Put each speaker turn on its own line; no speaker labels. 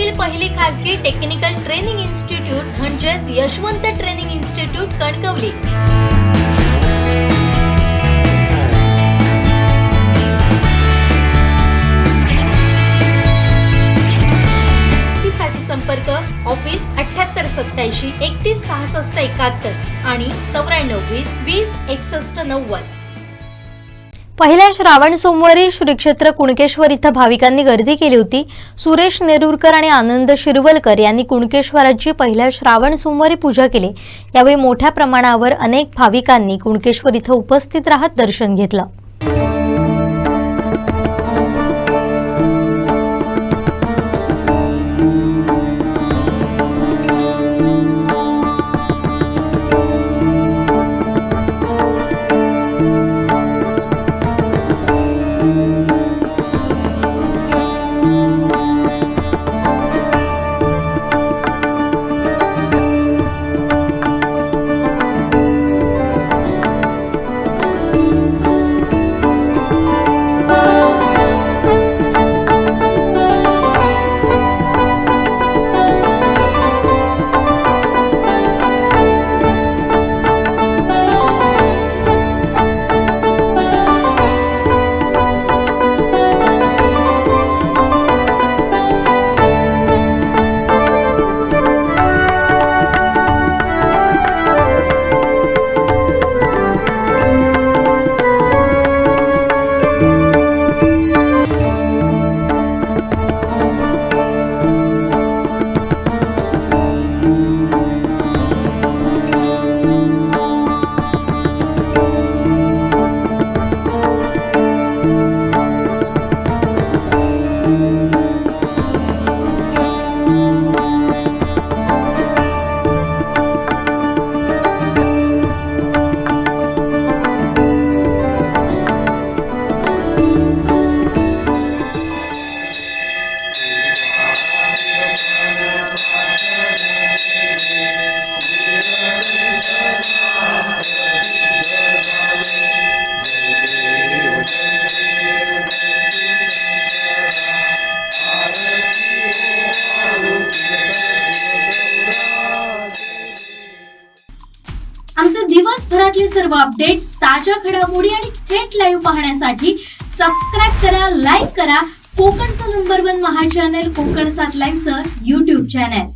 राज्यातील पहिली खासगी टेक्निकल ट्रेनिंग इन्स्टिट्यूट म्हणजेच यशवंत ट्रेनिंग इन्स्टिट्यूट कणकवली। साठी संपर्क ऑफिस 7887 31 66 71 आणि 94 20 20 61 90।
पहिल्या श्रावण सोमवारी श्री क्षेत्र कुणकेश्वर इथं भाविकांनी गर्दी केली होती। सुरेश नेरुरकर आणि आनंद शिरवलकर यांनी कुणकेश्वराची पहिल्या श्रावण सोमवारी पूजा केली। यावेळी मोठ्या प्रमाणावर अनेक भाविकांनी कुणकेश्वर इथं उपस्थित राहत दर्शन घेतलं।
आमचे दिवसभरातले सर्व अपडेट्स, ताज्या घडामोडी आणि थेट लाईव्ह पाहण्यासाठी सबस्क्राइब करा, लाईक करा कोकणचं नंबर 1 महा चॅनल कोकण 7 लाईव्हचं YouTube चॅनल।